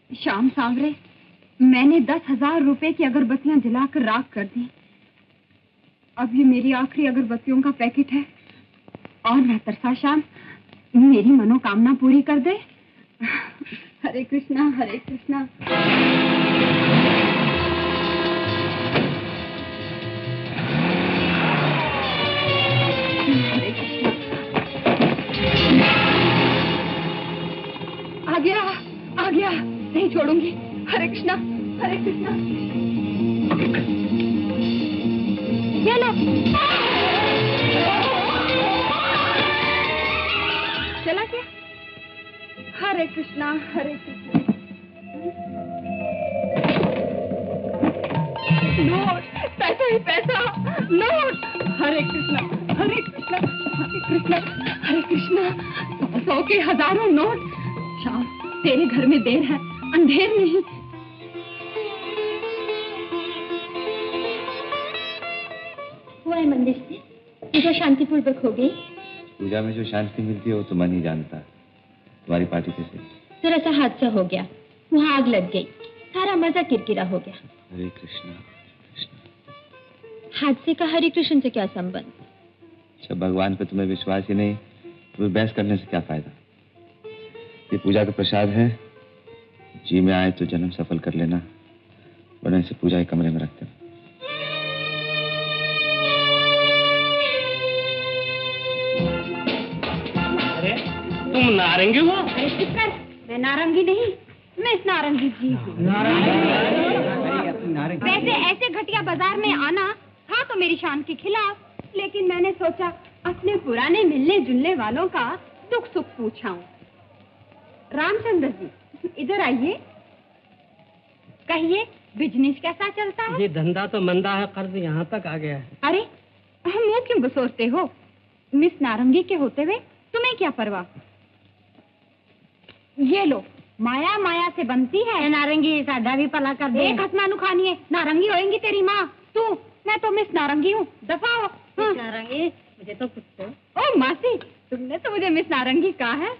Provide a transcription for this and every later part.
श्याम सांवरे, मैंने 10,000 रुपए की अगरबत्तियां जलाकर राख कर दी। अब ये मेरी आखिरी अगरबत्तियों का पैकेट है। और न तरसा श्याम, मेरी मनोकामना पूरी कर दे। हरे कृष्णा हरे कृष्णा। हरे कृष्णा। आ गया, आ गया, नहीं छोड़ूंगी। हरे कृष्णा हरे कृष्णा। ये लो। चला क्या? हरे कृष्णा हरे कृष्णा। नोट, पैसा ही पैसा, नोट। हरे कृष्णा हरे कृष्णा हरे कृष्णा हरे कृष्णा। 100 के हजारों नोट। श्याम, तेरे घर में देर है, अंधेर नहीं। हुआ है मंदिर से पूजा शांतिपूर्वक हो गई। पूजा में जो शांति मिलती है वो तो मन ही जानता। तुम्हारी पार्टी कैसे? जरा सा हादसा हो गया, वहाँ आग लग गई, सारा मजा किरकिरा हो गया। हरे कृष्णा। हादसे का हरे कृष्ण से क्या संबंध? जब भगवान पे तुम्हें विश्वास ही नहीं, तुम्हें बहस करने से क्या फायदा? ये पूजा का प्रसाद है, जी में आए तो जन्म सफल कर लेना, वरना इसे पूजा के कमरे में रख देना। अरे तुम नारंगी हो? अरे शुक्र, मैं नारंगी नहीं, मैं इस नारंगी जी हूँ। वैसे ऐसे घटिया बाजार में आना था तो मेरी शान के खिलाफ, लेकिन मैंने सोचा अपने पुराने मिलने जुलने वालों का दुख सुख पूछाऊं। रामचंद्र जी, इधर आइए। कहिए, बिजनेस कैसा चलता है? ये धंधा तो मंदा है, कर्ज यहाँ तक आ गया है। अरे, हम मुंह क्यों बसोरते हो? मिस नारंगी के होते हुए तुम्हें क्या परवाह? ये लो, माया माया से बनती है नारंगी, साधा भी पला कर दे। खसमानू खानी है, नारंगी होएंगी तेरी माँ। तू, मैं तो मिस नारंगी हूँ, दफा हो। हाँ। नारंगी, मुझे तो कुछ तो। ओ मासी, तुमने तो मुझे मिस नारंगी कहा है।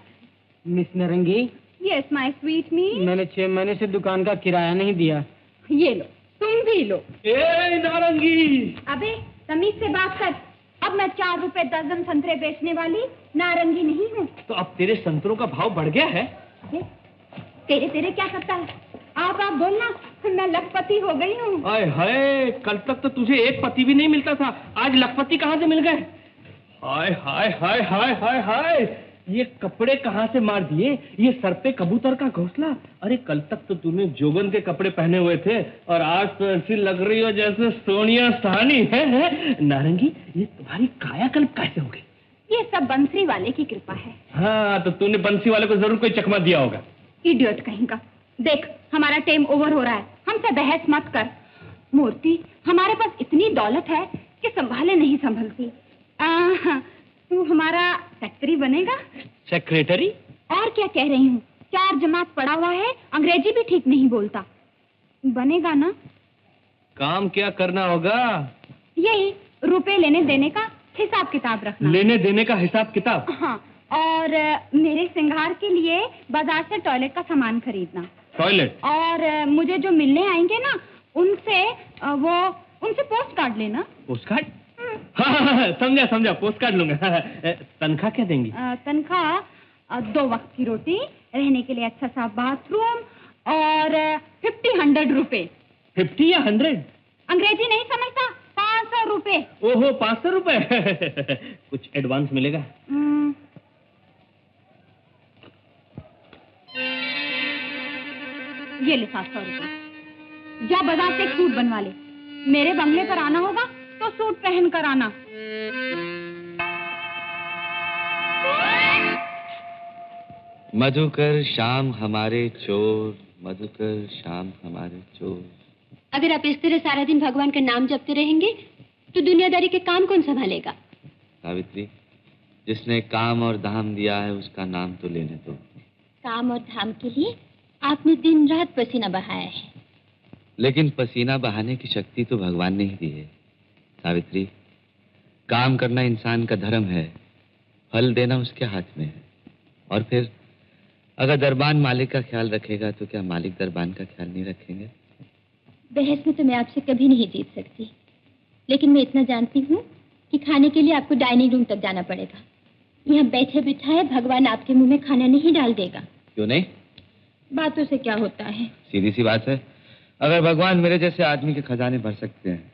मिस नारंगी? यस माय स्वीट मी। मैंने 6 महीने से दुकान का किराया नहीं दिया। ये लो, तुम भी लो। ए नारंगी! अबे तमीज से बात कर। अब मैं 4 रुपए दर्जन संतरे बेचने वाली नारंगी नहीं हूँ। तो अब तेरे संतरों का भाव बढ़ गया है? तेरे तेरे क्या करता है? आप बोलना, मैं लखपति हो गई हूँ। हाय हाय, कल तक तो तुझे एक पति भी नहीं मिलता था, आज लखपति कहाँ से मिल गए? हाय हाय हाय हाय हाय हाय, ये कपड़े कहाँ से मार दिए? ये सर पे कबूतर का घोंसला। अरे कल तक तो तूने जोगन के कपड़े पहने हुए थे और आज तो ऐसी लग रही हो जैसे सोनिया सहानी है। नारंगी, ये तुम्हारी कायाकल्प कैसे हो गई? ये सब बंसी वाले की कृपा है। हाँ, तो तूने बंसी वाले को जरूर कोई चकमा दिया होगा। इडियट कहेगा। देख, हमारा टाइम ओवर हो रहा है, हमसे बहस मत कर। मूर्ति, हमारे पास इतनी दौलत है कि संभाले नहीं संभलती। तू हमारा सेक्रेटरी बनेगा? सेक्रेटरी? और क्या कह रही हूँ, 4 जमात पढ़ा हुआ है, अंग्रेजी भी ठीक नहीं बोलता। बनेगा ना? काम क्या करना होगा? यही, रुपए लेने देने का हिसाब किताब रखना। लेने देने का हिसाब किताब? हाँ, और मेरे श्रृंगार के लिए बाजार से टॉयलेट का सामान खरीदना। टॉयलेट? और मुझे जो मिलने आएंगे ना, उनसे पोस्ट कार्ड लेना। Post card? हाँ, समझा समझा, पोस्ट कार्ड लूंगा। तनख्वाह क्या देंगी? तनख्वाह 2 वक्त की रोटी, रहने के लिए अच्छा सा बाथरूम और 50-100 रुपए। 50 या 100? अंग्रेजी नहीं समझता? 500 रुपए। ओहो, 500 रुपए। कुछ एडवांस मिलेगा? ये ले 700 रुपए। जा बाजार से एक सूट बनवा ले। मेरे बंगले पर आना होगा तो सूट पहन कर आना। मधुकर शाम हमारे चोर, मधुकर शाम हमारे चोर। अगर आप इस तरह सारा दिन भगवान का नाम जपते रहेंगे तो दुनियादारी के काम कौन संभालेगा? सावित्री, जिसने काम और धाम दिया है उसका नाम तो लेने दो। काम और धाम के लिए आपने दिन रात पसीना बहाया है, लेकिन पसीना बहाने की शक्ति तो भगवान ने ही दी है। सावित्री, काम करना इंसान का धर्म है, फल देना उसके हाथ में है। और फिर अगर दरबान मालिक का ख्याल रखेगा तो क्या मालिक दरबान का ख्याल नहीं रखेंगे? बहस में तो मैं आपसे कभी नहीं जीत सकती, लेकिन मैं इतना जानती हूँ कि खाने के लिए आपको डाइनिंग रूम तक जाना पड़ेगा। यहाँ बैठे बिठाए भगवान आपके मुंह में खाना नहीं डाल देगा। क्यों नहीं? बातों से क्या होता है? सीधी सी बात है, अगर भगवान मेरे जैसे आदमी के खजाने भर सकते हैं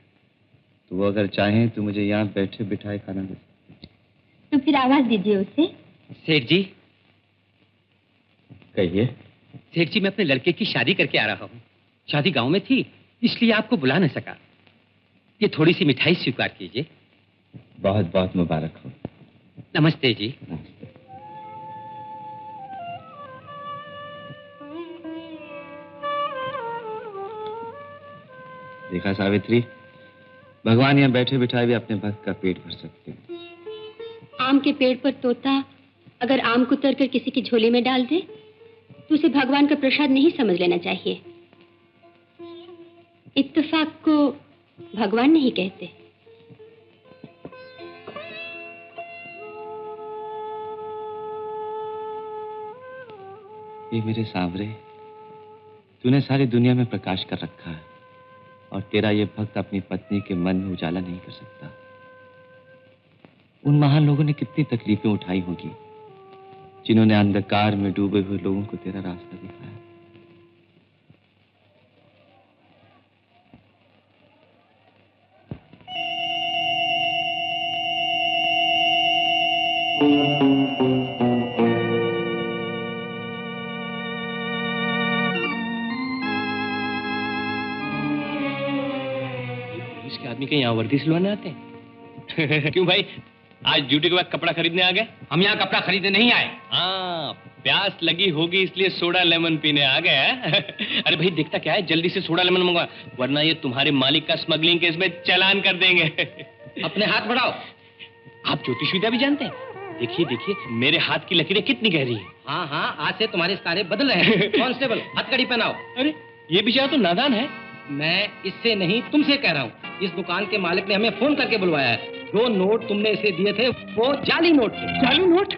तो वो अगर चाहें तो मुझे यहाँ बैठे बिठाए खाना दे सकते। तो फिर आवाज दीजिए उससे। सेठ जी। कहिए। सेठ जी, मैं अपने लड़के की शादी करके आ रहा हूँ। शादी गांव में थी, इसलिए आपको बुला न सका। ये थोड़ी सी मिठाई स्वीकार कीजिए। बहुत बहुत मुबारक हो। नमस्ते जी। नमस्ते। देखा सावित्री, भगवान यहाँ बैठे बिठाए भी अपने भक्त का पेट भर सकते हैं। आम के पेड़ पर तोता अगर आम को उतर कर किसी की झोली में डाल दे तो उसे भगवान का प्रसाद नहीं समझ लेना चाहिए। इत्तेफाक को भगवान नहीं कहते। ये मेरे सांवरे, तूने सारी दुनिया में प्रकाश कर रखा है और तेरा ये भक्त अपनी पत्नी के मन में उजाला नहीं कर सकता। उन महान लोगों ने कितनी तकलीफें उठाई होगी जिन्होंने अंधकार में डूबे हुए लोगों को तेरा रास्ता दिखाया। इसके आदमी के यहाँ वर्दी सिलवाने आते हैं? क्यों भाई, आज ड्यूटी के बाद कपड़ा खरीदने आ गए? हम यहाँ कपड़ा खरीदने नहीं आए। हाँ, प्यास लगी होगी इसलिए सोडा लेमन पीने आ गए हैं? अरे भाई देखता क्या है, जल्दी से सोडा लेमन मंगवा, वरना ये तुम्हारे मालिक का स्मगलिंग केस में चालान कर देंगे। अपने हाथ बढ़ाओ। आप ज्योतिष विद्या भी जानते हैं? देखिए देखिए मेरे हाथ की लकीरें कितनी गहरी है। हाँ हाँ, आज से तुम्हारे सितारे बदल रहे हैं। कांस्टेबल, हथकड़ी पहनाओ। अरे ये बेचारा तो नादान है। मैं इससे नहीं तुमसे कह रहा हूँ। इस दुकान के मालिक ने हमें फोन करके बुलवाया है। जो नोट तुमने इसे दिए थे वो जाली नोट थे। जाली नोट?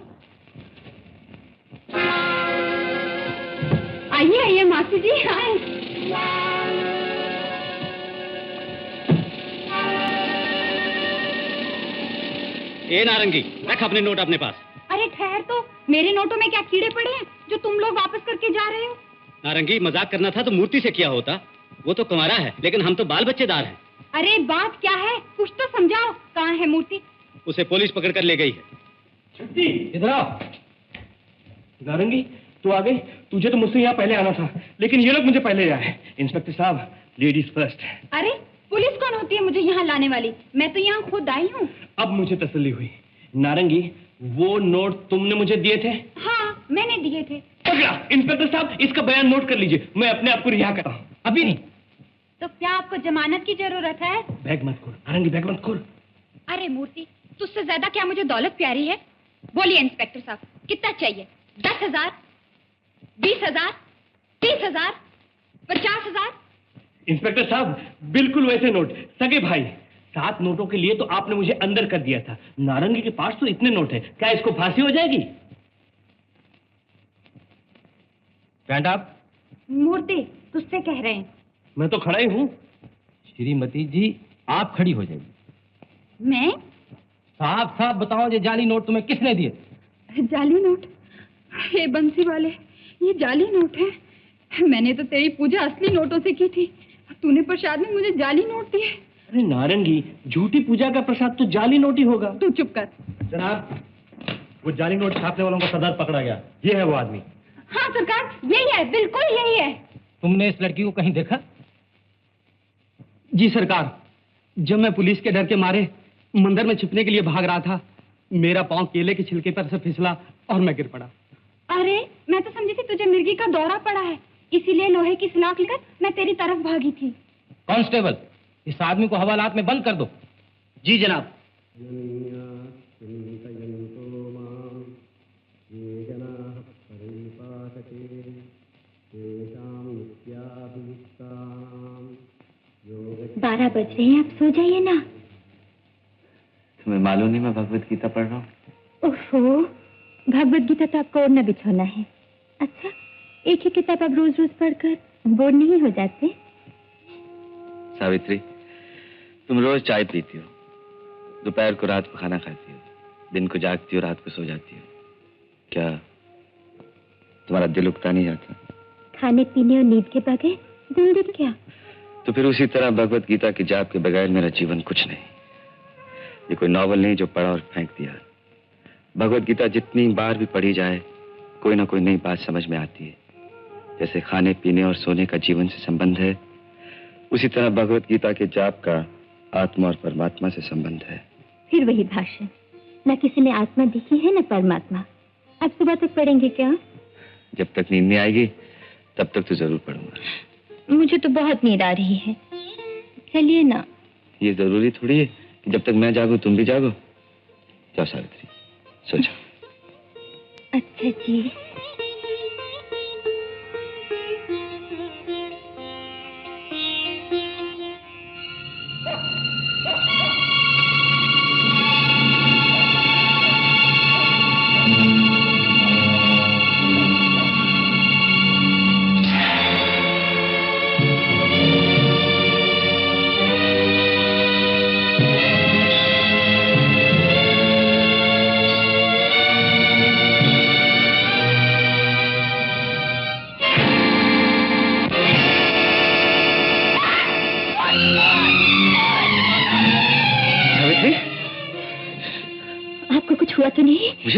आइए आइए मासी जी, आए। ए नारंगी, रख अपने नोट अपने पास। अरे ठहर तो, मेरे नोटों में क्या कीड़े पड़े हैं जो तुम लोग वापस करके जा रहे हो? नारंगी, मजाक करना था तो मूर्ति से किया होता। वो तो कुंवारा है, लेकिन हम तो बाल बच्चेदार हैं। अरे बात क्या है, कुछ तो समझाओ। कहाँ है मूर्ति? उसे पुलिस पकड़ कर ले गई है। इधर आओ। नारंगी, तू आ गई? तुझे तो मुझसे यहाँ पहले आना था, लेकिन ये लोग मुझे पहले आए। इंस्पेक्टर साहब, लेडीज फर्स्ट। अरे पुलिस कौन होती है मुझे यहाँ लाने वाली? मैं तो यहाँ खुद आई हूँ। अब मुझे तसल्ली हुई। नारंगी, वो नोट तुमने मुझे दिए थे? हाँ, मैंने दिए थे। पकड़ा। इंस्पेक्टर साहब, इसका बयान नोट कर लीजिए, मैं अपने आप को रिहा करता हूँ। अभी नहीं। तो क्या आपको जमानत की जरूरत है? बैग मत खोल नारंगी, बैग मत खोल। अरे मूर्ति, तुझसे ज्यादा क्या मुझे दौलत प्यारी है? बोलिए इंस्पेक्टर साहब, कितना चाहिए? 10,000, 20,000, 30,000, 50,000? इंस्पेक्टर साहब, बिल्कुल वैसे नोट, सगे भाई। 7 नोटों के लिए तो आपने मुझे अंदर कर दिया था। नारंगी के पास तो इतने नोट है, क्या इसको फांसी हो जाएगी? Stand up. मूर्ति, तुझसे कह रहे हैं। मैं तो खड़ा ही हूँ। श्रीमती जी, आप खड़ी हो जाइए। मैं? साफ साफ बताओ, ये जाली नोट तुम्हें किसने दिए? जाली नोट? हे बंसी वाले, ये जाली नोट है। मैंने तो तेरी पूजा असली नोटों से की थी, तूने प्रसाद में मुझे जाली नोट दिए। अरे नारंगी, झूठी पूजा का प्रसाद तो जाली नोट ही होगा। तू चुप कर। जनाब, वो जाली नोट छापने वालों को सरदार पकड़ा गया। ये है वो आदमी। हाँ सरकार, यही है, बिल्कुल यही है। तुमने इस लड़की को कहीं देखा? जी सरकार, जब मैं पुलिस के डर के मारे मंदिर में छिपने के लिए भाग रहा था, मेरा पांव केले के छिलके पर से फिसला और मैं गिर पड़ा। अरे मैं तो समझी थी तुझे मिर्गी का दौरा पड़ा है, इसीलिए लोहे की सलाख लेकर मैं तेरी तरफ भागी थी। कांस्टेबल, इस आदमी को हवालात में बंद कर दो। जी जनाब। बारह बज रहे हैं, आप सो जाइए ना। तुम्हें मालूम नहीं मैं भगवत गीता पढ़ रहा हूँ? ओहो, भगवत गीता तो आपको ओढ़ना बिछोना है। अच्छा, एक ही किताब आप रोज रोज पढ़कर बोर नहीं हो जाते? सावित्री, तुम रोज चाय पीती हो, दोपहर को रात को खाना खाती हो, दिन को जागती हो, रात को सो जाती हो। क्या तुम्हारा दिल उगता नहीं जाता? खाने पीने और नींद के बगैर जिंदगी क्या? तो फिर उसी तरह भगवत गीता के जाप के बगैर मेरा जीवन कुछ नहीं। ये कोई नॉवल नहीं जो पढ़ा और फेंक दिया। भगवत गीता जितनी बार भी पढ़ी जाए कोई ना कोई नई बात समझ में आती है। जैसे खाने पीने और सोने का जीवन से संबंध है, उसी तरह भगवत गीता के जाप का आत्मा और परमात्मा से संबंध है। फिर वही भाषण, न किसी ने आत्मा देखी है न परमात्मा। अब सुबह तक पढ़ेंगे क्या? जब तक नींद नहीं आएगी तब तक तो जरूर पढ़ूंगा। मुझे तो बहुत नींद आ रही है, चलिए ना। ये जरूरी थोड़ी है कि जब तक मैं जागूं तुम भी जागो। जाओ सावित्री, सो जाओ। अच्छा जी।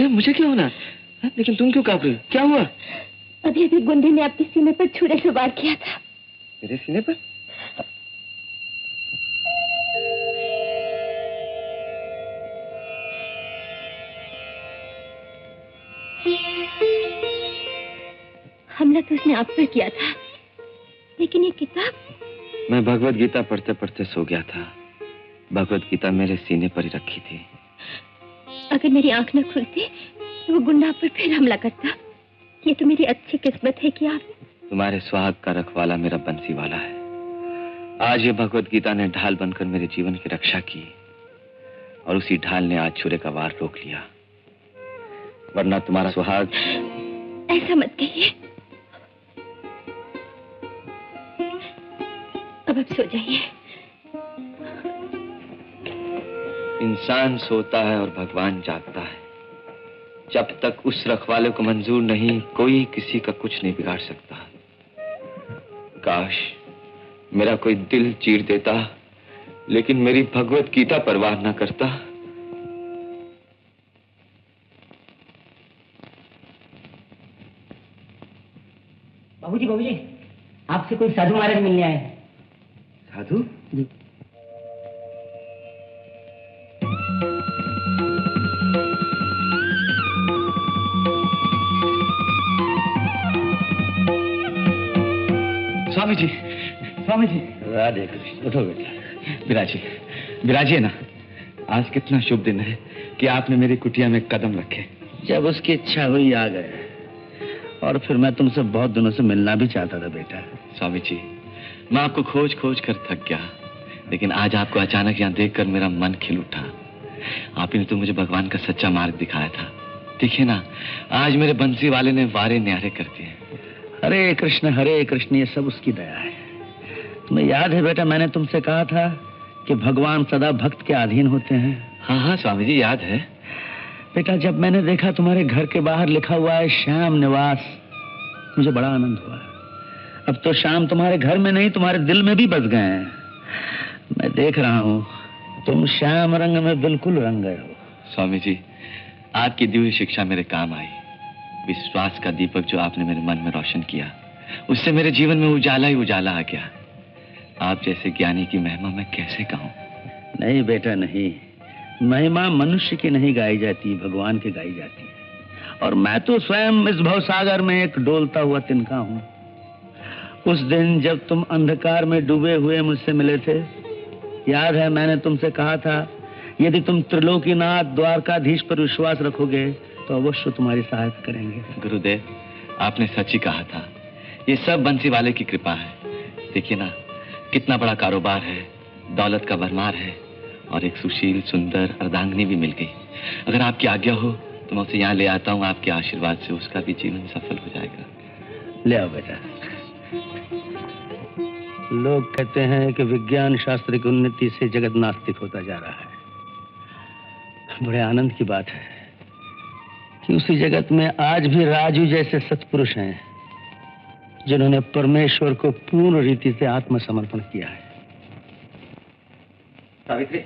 मुझे क्या होना? लेकिन तुम क्यों कांप रही हो? क्या हुआ? अभी अभी गुंडे ने आपके सीने पर छुरे से वार किया था। मेरे सीने पर? हमला तो उसने आप पर किया था, लेकिन ये किताब? मैं भगवत गीता पढ़ते पढ़ते सो गया था। भगवत गीता मेरे सीने पर ही रखी थी। अगर मेरी आंख न खुलती तो वो गुंडा पर फिर हमला करता। ये तो मेरी अच्छी किस्मत है कि आप। तुम्हारे सुहाग का रखवाला मेरा बंसी वाला है। आज ये भगवत गीता ने ढाल बनकर मेरे जीवन की रक्षा की, और उसी ढाल ने आज छुरे का वार रोक लिया। वरना तुम्हारा सुहाग। ऐसा मत कहिए। अब आप सो जाइए। इंसान सोता है और भगवान जागता है। जब तक उस रखवाले को मंजूर नहीं, कोई किसी का कुछ नहीं बिगाड़ सकता। काश मेरा कोई दिल चीर देता, लेकिन मेरी भगवत गीता परवाह न करता। बाबूजी, आपसे कोई साधु महाराज मिलने आए हैं। साधु? जी। स्वामी जी। राधे कृष्ण। उठो बेटा, विराजिए ना। आज कितना शुभ दिन है कि आपने मेरी कुटिया में कदम रखे। जब उसकी इच्छा हुई आ गए, और फिर मैं तुमसे बहुत दिनों से मिलना भी चाहता था बेटा। स्वामी जी, मैं आपको खोज खोज कर थक गया, लेकिन आज आपको अचानक यहाँ देखकर मेरा मन खिल उठा। आप ही ने तो मुझे भगवान का सच्चा मार्ग दिखाया था। देखिए ना, आज मेरे बंसी वाले ने वारे न्यारे कर दिए। हरे कृष्ण, ये सब उसकी दया है। तुम्हें याद है बेटा, मैंने तुमसे कहा था कि भगवान सदा भक्त के अधीन होते हैं। हाँ स्वामी जी, याद है। बेटा, जब मैंने देखा तुम्हारे घर के बाहर लिखा हुआ है श्याम निवास, मुझे बड़ा आनंद हुआ। अब तो श्याम तुम्हारे घर में नहीं, तुम्हारे दिल में भी बस गए हैं। मैं देख रहा हूँ तुम श्याम रंग में बिल्कुल रंग गए हो। स्वामी जी, आपकी दी हुई शिक्षा मेरे काम आई। विश्वास का दीपक जो आपने मेरे मन में रोशन किया, उससे मेरे जीवन में उजाला ही उजाला आ गया। आप जैसे ज्ञानी की महिमा मैं कैसे कहूँ? नहीं बेटा नहीं, महिमा मनुष्य की नहीं गाई जाती, भगवान की गाई जाती है। और मैं तो स्वयं इस भवसागर में एक डोलता हुआ तिनका हूँ। उस दिन जब तुम अंधकार में डूबे हुए मुझसे मिले थे, याद है मैंने तुमसे कहा था, यदि तुम त्रिलोकीनाथ द्वारकाधीश पर विश्वास रखोगे तो अवश्य तुम्हारी सहायता करेंगे। गुरुदेव, आपने सच ही कहा था। ये सब बंसी वाले की कृपा है। देखिए ना, कितना बड़ा कारोबार है, दौलत का भरमार है, और एक सुशील सुंदर अर्धांगिनी भी मिल गई। अगर आपकी आज्ञा हो तो मैं उसे यहाँ ले आता हूँ, आपके आशीर्वाद से उसका भी जीवन सफल हो जाएगा। ले आओ बेटा। लोग कहते हैं कि विज्ञान शास्त्र की उन्नति से जगत नास्तिक होता जा रहा है। बड़े आनंद की बात है कि उसी जगत में आज भी राजू जैसे सत्पुरुष हैं जिन्होंने परमेश्वर को पूर्ण रीति से आत्मसमर्पण किया है। सावित्री,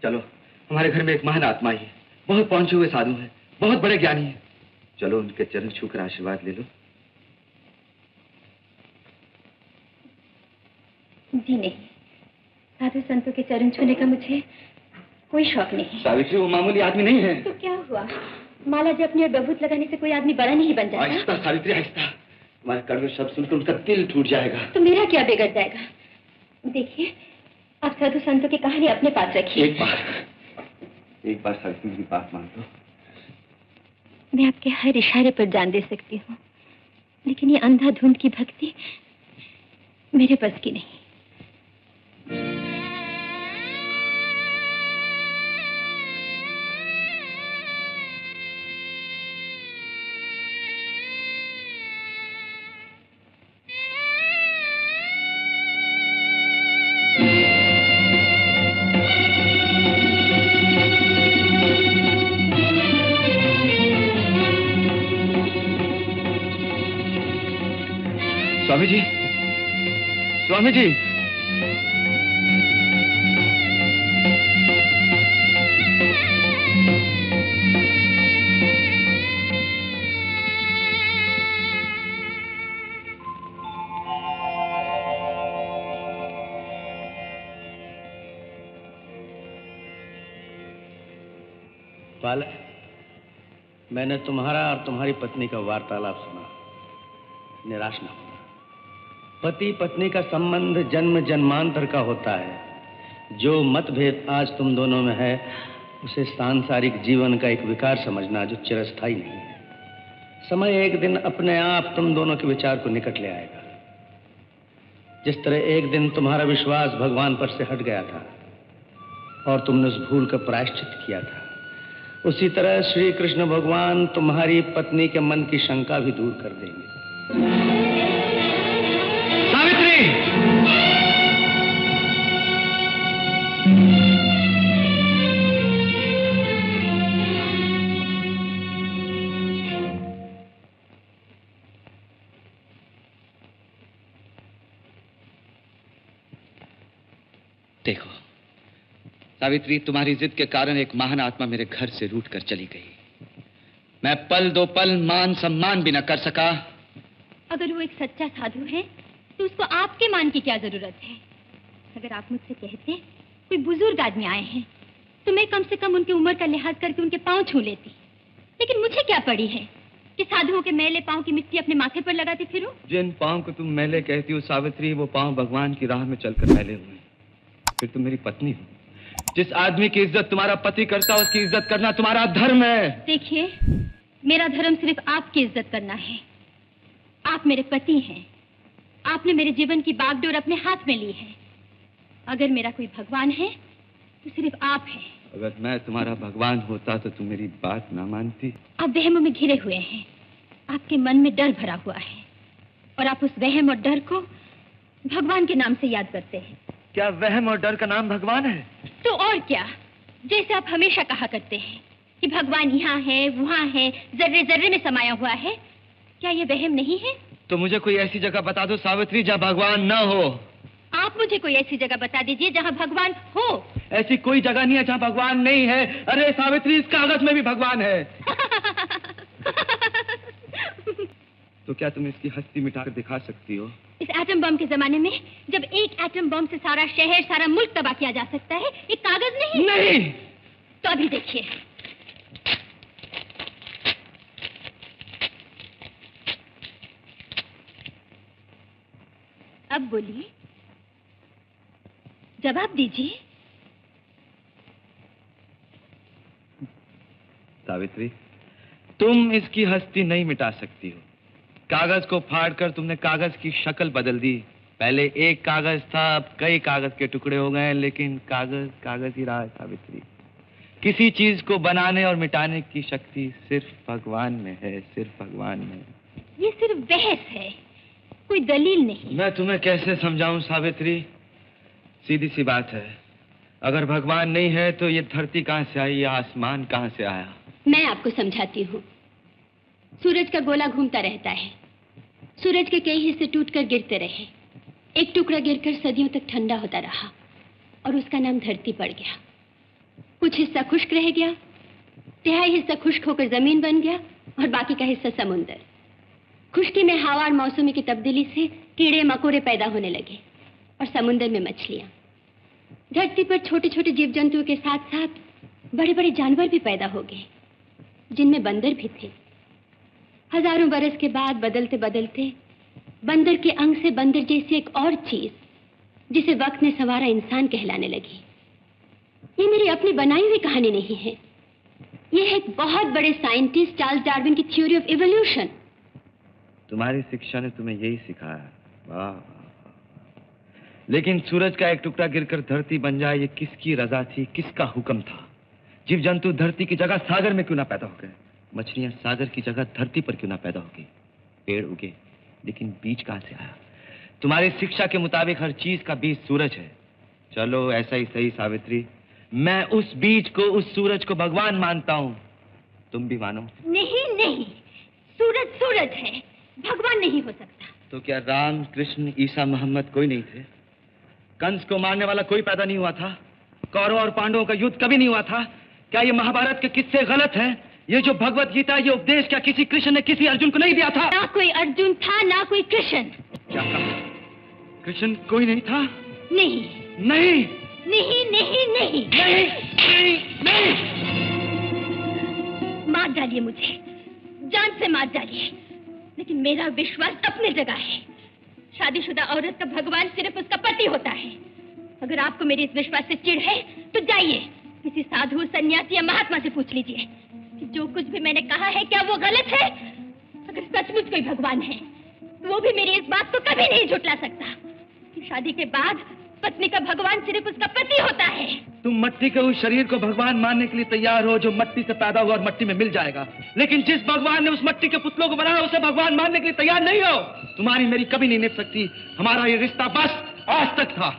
चलो, हमारे घर में एक महान आत्मा ही है, बहुत पहुंचे हुए साधु हैं, बहुत बड़े ज्ञानी हैं। चलो उनके चरण छूकर आशीर्वाद ले लो। जी नहीं, साधु संतों के चरण छूने का मुझे कोई शौक नहीं। सावित्री, वो मामूली आदमी नहीं है। तो क्या हुआ? माला जपने और बबूत लगाने से कोई आदमी बड़ा नहीं बन जाता। आहिस्ता सावित्री, आहिस्ता। तुम्हारे कड़वे शब्द सुनकर उनका दिल टूट जाएगा। तो मेरा क्या बिगड़ जाएगा? देखिए, आप साधु संतों की कहानी अपने पास रखिए। एक बार सावित्री की बात मान लो। मैं आपके हर इशारे पर जान दे सकती हूँ, लेकिन ये अंधाधुंध की भक्ति मेरे बस की नहीं। स्वामी जी, स्वामी जी, बालक, मैंने तुम्हारा और तुम्हारी पत्नी का वार्तालाप सुना। निराश न होना। पति पत्नी का संबंध जन्म जन्मांतर का होता है। जो मतभेद आज तुम दोनों में है, उसे सांसारिक जीवन का एक विकार समझना जो चिरस्थायी नहीं है। समय एक दिन अपने आप तुम दोनों के विचार को निकट ले आएगा। जिस तरह एक दिन तुम्हारा विश्वास भगवान पर से हट गया था और तुमने उस भूल का प्रायश्चित किया था, उसी तरह श्री कृष्ण भगवान तुम्हारी पत्नी के मन की शंका भी दूर कर देंगे। सावित्री! देखो सावित्री, तुम्हारी जिद के कारण एक महान आत्मा मेरे घर से रूठ कर चली गई। मैं पल दो पल मान सम्मान भी न कर सका। अगर वो एक सच्चा साधु है तो उसको आपके मान की क्या जरूरत है? अगर आप मुझसे कहते कोई बुजुर्ग आदमी आए हैं तो मैं कम से कम उनकी उम्र का लिहाज करके उनके पांव छू लेती। लेकिन मुझे क्या पड़ी है कि साधुओं के मैले पांव की मिट्टी अपने माथे पर लगाती फिरूं? जिन पांव को तुम मैले कहती हो सावित्री, वो पांव भगवान की राह में चलकर मैले हुए। फिर तुम मेरी पत्नी हो। जिस आदमी की इज्जत तुम्हारा पति करता, उसकी इज्जत करना तुम्हारा धर्म है। देखिए, मेरा धर्म सिर्फ आपकी इज्जत करना है। आप मेरे पति हैं। आपने मेरे जीवन की बागडोर अपने हाथ में ली है। अगर मेरा कोई भगवान है तो सिर्फ आप हैं। अगर मैं तुम्हारा भगवान होता तो तुम मेरी बात ना मानती। आप वहम में घिरे हुए हैं। आपके मन में डर भरा हुआ है और आप उस वहम और डर को भगवान के नाम से याद करते हैं। क्या वहम और डर का नाम भगवान है? तो और क्या, जैसे आप हमेशा कहा करते हैं कि भगवान यहाँ है, वहाँ है, जर्रे जर्रे में समाया हुआ है। क्या ये वहम नहीं है? तो मुझे कोई ऐसी जगह बता दो सावित्री जहाँ भगवान न हो। आप मुझे कोई ऐसी जगह बता दीजिए जहाँ भगवान हो। ऐसी कोई जगह नहीं है जहाँ भगवान नहीं है। अरे सावित्री, इस कागज में भी भगवान है। तो क्या तुम इसकी हस्ती मिटाकर दिखा सकती हो? इस एटम बम के जमाने में जब एक एटम बम से सारा शहर, सारा मुल्क तबाह किया जा सकता है, एक कागज नहीं? नहीं। तो अभी देखिए। अब बोलिए, जवाब दीजिए। सावित्री, तुम इसकी हस्ती नहीं मिटा सकती हो। कागज को फाड़कर तुमने कागज की शक्ल बदल दी। पहले एक कागज था, अब कई कागज के टुकड़े हो गए, लेकिन कागज कागज ही रहा है सावित्री। किसी चीज को बनाने और मिटाने की शक्ति सिर्फ भगवान में है, सिर्फ भगवान में। ये सिर्फ बहस है, कोई दलील नहीं। मैं तुम्हें कैसे समझाऊं सावित्री? सीधी सी बात है, अगर भगवान नहीं है तो ये धरती कहां से आई, ये आसमान कहां से आया? मैं आपको समझाती हूँ। सूरज का गोला घूमता रहता है, सूरज के कई हिस्से टूटकर गिरते रहे। एक टुकड़ा गिरकर सदियों तक ठंडा होता रहा और उसका नाम धरती पड़ गया। कुछ हिस्सा खुश्क रह गया, तिहाई हिस्सा खुश्क होकर जमीन बन गया और बाकी का हिस्सा समुंदर। खुश्की में हवा और मौसमी की तब्दीली से कीड़े मकोड़े पैदा होने लगे और समुंदर में मछलियां। धरती पर छोटे छोटे जीव जंतुओं के साथ साथ बड़े बड़े जानवर भी पैदा हो गए, जिनमें बंदर भी थे। हजारों बरस के बाद बदलते बदलते बंदर के अंग से बंदर जैसी एक और चीज, जिसे वक्त ने संवारा, इंसान कहलाने लगी। ये मेरी अपनी बनाई हुई कहानी नहीं है, ये है एक बहुत बड़े साइंटिस्ट चार्ल्स डार्विन की थ्योरी ऑफ इवोल्यूशन। तुम्हारी शिक्षा ने तुम्हें यही सिखाया? वाह। लेकिन सूरज का एक टुकड़ा गिरकर धरती बन जाए, ये किसकी रजा थी, किसका हुक्म था? जीव जंतु धरती की जगह सागर में क्यों ना पैदा हो गए? मछलियां सागर की जगह धरती पर क्यों ना पैदा हो गई? पेड़ उगे, लेकिन बीज कहां से आया? तुम्हारी शिक्षा के मुताबिक हर चीज का बीज सूरज है। चलो ऐसा ही सही सावित्री, मैं उस बीज को, उस सूरज को भगवान मानता हूं। तुम भी मानो? नहीं नहीं, सूरज सूरज है, भगवान नहीं हो सकता। तो क्या राम, कृष्ण, ईसा, मोहम्मद कोई नहीं थे? कंस को मारने वाला कोई पैदा नहीं हुआ था? कौरव और पांडवों का युद्ध कभी नहीं हुआ था? क्या ये महाभारत के किस्से गलत हैं? ये जो भगवत गीता, ये उपदेश क्या किसी कृष्ण ने किसी अर्जुन को नहीं दिया था? ना कोई अर्जुन था, ना कोई कृष्ण। क्या कहा? कृष्ण कोई नहीं था? नहीं नहीं नहीं नहीं नहीं नहीं नहीं नहीं। मार डालिए मुझे, जान से मार डालिए, लेकिन मेरा विश्वास अपनी जगह है। शादीशुदा औरत का भगवान सिर्फ उसका पति होता है। अगर आपको मेरे इस विश्वास से चिढ़ है तो जाइए किसी साधु, सन्यासी या महात्मा से पूछ लीजिए कि जो कुछ भी मैंने कहा है क्या वो गलत है। अगर सचमुच कोई भगवान है तो वो भी मेरी इस बात को कभी नहीं झुठला सकता कि शादी के बाद पत्नी का भगवान सिर्फ उसका पति होता है। तुम मट्टी के उस शरीर को भगवान मानने के लिए तैयार हो जो मट्टी से पैदा हुआ और मट्टी में मिल जाएगा, लेकिन जिस भगवान ने उस मट्टी के पुतलों को बनाया उसे भगवान मानने के लिए तैयार नहीं हो। तुम्हारी मेरी कभी नहीं निभ सकती। हमारा ये रिश्ता बस आज तक था।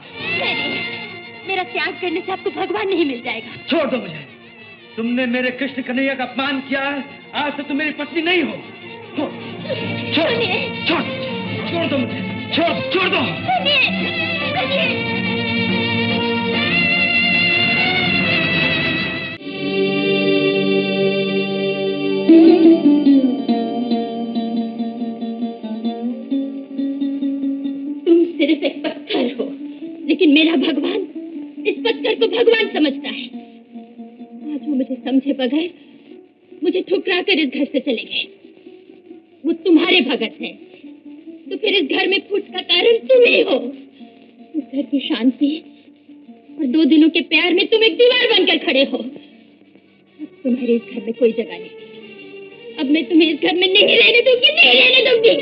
मेरा त्याग करने से आपको भगवान नहीं मिल जाएगा। छोड़ दो मुझे। तुमने मेरे कृष्ण कन्हैया का अपमान किया है, आज से तुम मेरी पत्नी नहीं हो। छोड़ दो मुझे, छोड़ दो। तुम सिर्फ एक पत्थर हो, लेकिन मेरा भगवान इस पत्थर को भगवान समझता है। आज वो मुझे समझे बगैर मुझे ठुकरा कर इस घर से चले गए। वो तुम्हारे भगत हैं, तो फिर इस घर में फूट का कारण तुम ही हो। इस घर की शांति और 2 दिनों के प्यार में तुम एक दीवार बनकर खड़े हो। अब तुम्हारे इस घर में कोई जगह नहीं। अब मैं तुम्हें इस घर में नहीं रहने दूंगी, नहीं रहने दूंगी।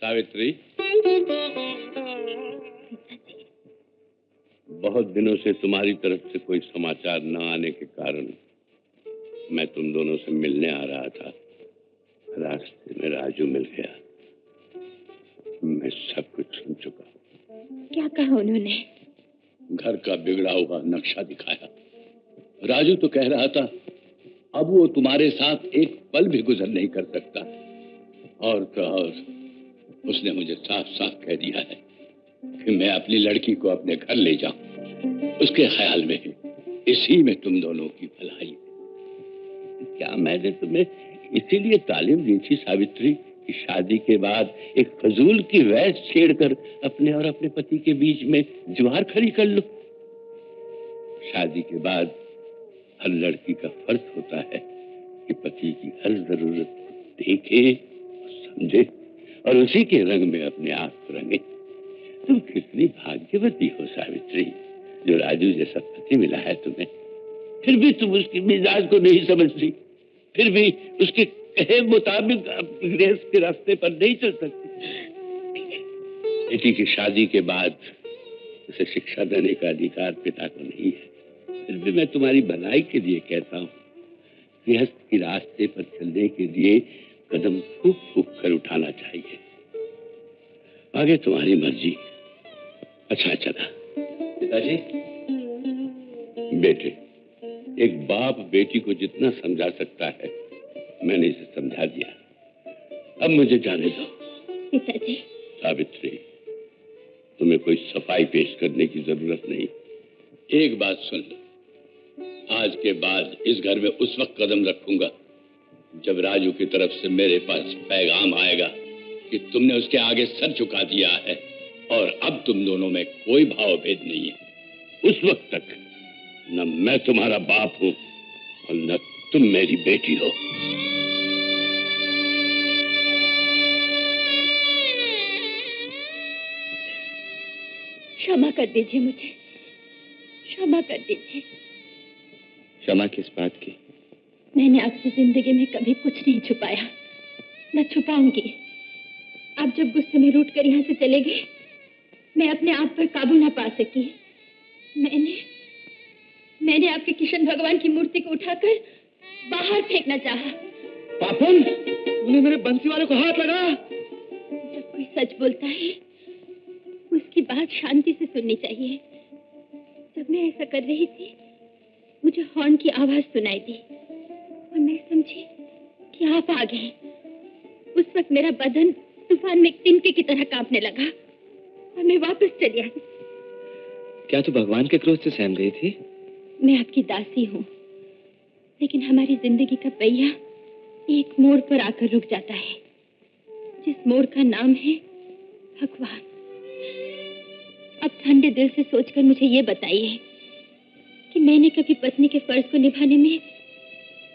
सावित्री, बहुत दिनों से तुम्हारी तरफ से कोई समाचार न आने के कारण मैं तुम दोनों से मिलने आ रहा था। रास्ते में राजू मिल गया। मैं सब कुछ सुन चुका हूँ। क्या कहा उन्होंने? घर का बिगड़ा हुआ नक्शा दिखाया। राजू तो कह रहा था अब वो तुम्हारे साथ एक पल भी गुजर नहीं कर सकता। और तो और उसने मुझे साफ साफ कह दिया है कि मैं अपनी लड़की को अपने घर ले जाऊं। उसके ख्याल में इसी में तुम दोनों की भलाई है। क्या मैंने तुम्हें इसीलिए तालीम दी थी सावित्री कि शादी के बाद एक फजूल की वैस छेड़कर अपने और अपने पति के बीच में दीवार खड़ी कर लो? शादी के बाद हर लड़की का फर्ज होता है कि पति की हर जरूरत देखे, समझे और उसी के रंग में अपने आप को रंगे। तुम कितनी भाग्यवती हो सावित्री, जो राजू जैसा पति मिला है तुम्हें। फिर भी तुम उसकी मिजाज को नहीं समझती, फिर भी उसके कहे मुताबिक अपनी गृहस्थ के रास्ते पर नहीं चल सकती। बेटी की शादी के बाद उसे शिक्षा देने का अधिकार पिता को नहीं है, फिर भी मैं तुम्हारी भलाई के लिए कहता हूँ, गृहस्थ के रास्ते पर चलने के लिए कदम फूक फूक कर उठाना चाहिए। आगे तुम्हारी मर्जी। अच्छा चला। पिताजी, बेटे, एक बाप बेटी को जितना समझा सकता है मैंने इसे समझा दिया, अब मुझे जाने दो। पिताजी। सावित्री, तुम्हें कोई सफाई पेश करने की जरूरत नहीं। एक बात सुन लो, आज के बाद इस घर में उस वक्त कदम रखूंगा जब राजू की तरफ से मेरे पास पैगाम आएगा कि तुमने उसके आगे सर झुका दिया है और अब तुम दोनों में कोई भाव भेद नहीं है। उस वक्त तक न मैं तुम्हारा बाप हूं और न तुम मेरी बेटी हो। क्षमा कर दीजिए मुझे, क्षमा कर दीजिए। क्षमा किस बात की? मैंने आपसे जिंदगी में कभी कुछ नहीं छुपाया, न छुपाऊंगी। आप जब गुस्से में रूठ कर यहाँ से चले गए, मैं अपने आप पर काबू न पा सकी। मैंने आपके किशन भगवान की मूर्ति को उठाकर बाहर फेंकना चाहा। पापन, तूने मेरे बंसी वाले को हाथ लगा। जब कोई सच बोलता है उसकी बात शांति से सुननी चाहिए। जब मैं ऐसा कर रही थी मुझे हॉर्न की आवाज सुनाई दी और मैं समझी कि आप आ गए। उस वक्त मेरा बदन तूफान में तिनके की तरह कांपने लगा और मैं वापस चली आई। क्या तू भगवान के क्रोध से सहम गई थी? मैं आपकी दासी हूँ, लेकिन हमारी जिंदगी का पहिया एक मोड़ पर आकर रुक जाता है, जिस मोड़ का नाम है भगवान। अब ठंडे दिल से सोचकर मुझे ये बताइए कि मैंने कभी पत्नी के फर्ज को निभाने में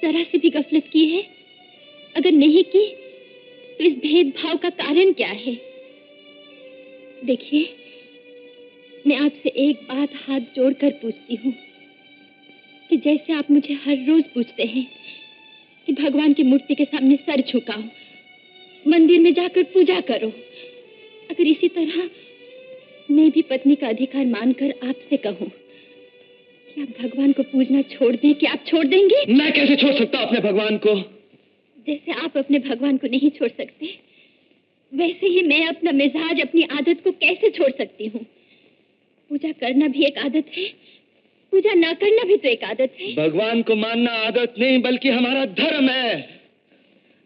जरा से भी गफलत की है? अगर नहीं की तो इस भेदभाव का कारण क्या है? देखिए, मैं आपसे एक बात हाथ जोड़कर पूछती हूँ कि जैसे आप मुझे हर रोज पूछते हैं कि भगवान की मूर्ति के सामने सर झुकाओ, मंदिर में जाकर पूजा करो, अगर इसी तरह मैं भी पत्नी का अधिकार मानकर आपसे कहूँ कि आप भगवान को पूजना छोड़ दें, कि आप छोड़ देंगे? मैं कैसे छोड़ सकता अपने भगवान को? जैसे आप अपने भगवान को नहीं छोड़ सकते, वैसे ही मैं अपना मिजाज, अपनी आदत को कैसे छोड़ सकती हूँ? पूजा करना भी एक आदत है, पूजा ना करना भी तो एक आदत है। भगवान को मानना आदत नहीं बल्कि हमारा धर्म है।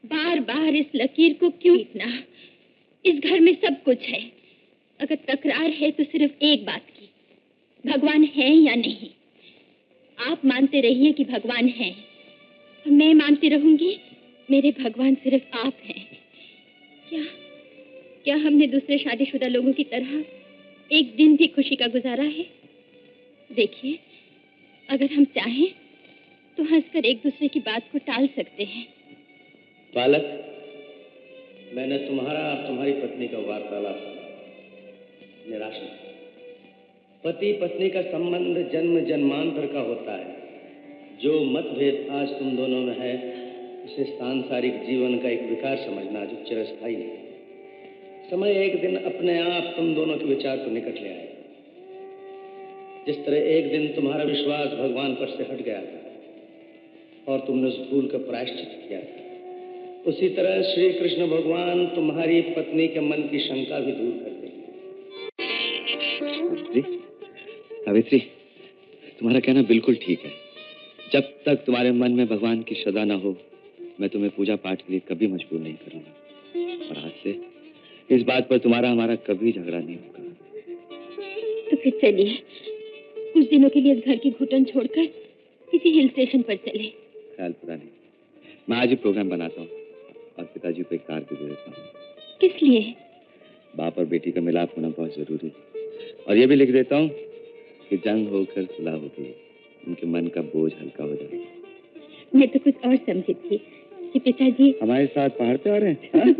बार बार इस लकीर को क्यों खींचना? इस घर में सब कुछ है। अगर तकरार है तो सिर्फ एक बात की, भगवान है या नहीं। आप मानते रहिए कि भगवान है और मैं मानती रहूंगी मेरे भगवान सिर्फ आप हैं। क्या हमने दूसरे शादीशुदा लोगों की तरह एक दिन भी खुशी का गुजारा है? देखिए, अगर हम चाहें तो हंसकर एक दूसरे की बात को टाल सकते हैं। बालक, मैंने तुम्हारा और तुम्हारी पत्नी का वार्तालाप सुना। निराश नहीं। पति पत्नी का संबंध जन्म जन्मांतर का होता है। जो मतभेद आज तुम दोनों में है उसे सांसारिक जीवन का एक विकार समझना जो चिरस्थायी नहीं। समय एक दिन अपने आप तुम दोनों के विचार को निकट ले आएगा। जिस तरह एक दिन तुम्हारा विश्वास भगवान पर से हट गया था और तुमने उस भूल का प्रायश्चित किया था, उसी तरह श्री कृष्ण भगवान तुम्हारी पत्नी के मन की शंका भी दूर कर देंगे। सावित्री, तुम्हारा कहना बिल्कुल ठीक है। जब तक तुम्हारे मन में भगवान की श्रद्धा न हो, मैं तुम्हें पूजा पाठ के लिए कभी मजबूर नहीं करूंगा। और आज से इस बात पर तुम्हारा हमारा कभी झगड़ा नहीं होगा। तो फिर चलिए, कुछ दिनों के लिए इस घर की घुटन छोड़कर किसी हिल स्टेशन पर चले। ख्याल पूरा नहीं, मैं आज ही प्रोग्राम बनाता हूँ और पिताजी को एक कार भी दे देता हूँ। किस लिए? बाप और बेटी का मिलाप होना बहुत जरूरी है। और ये भी लिख देता हूँ कि जंग होकर सुलह हो गई, उनके मन का बोझ हल्का हो जाएगा। मैं तो कुछ और समझी थी कि पिताजी हमारे साथ पहाड़ पे आ रहे हैं।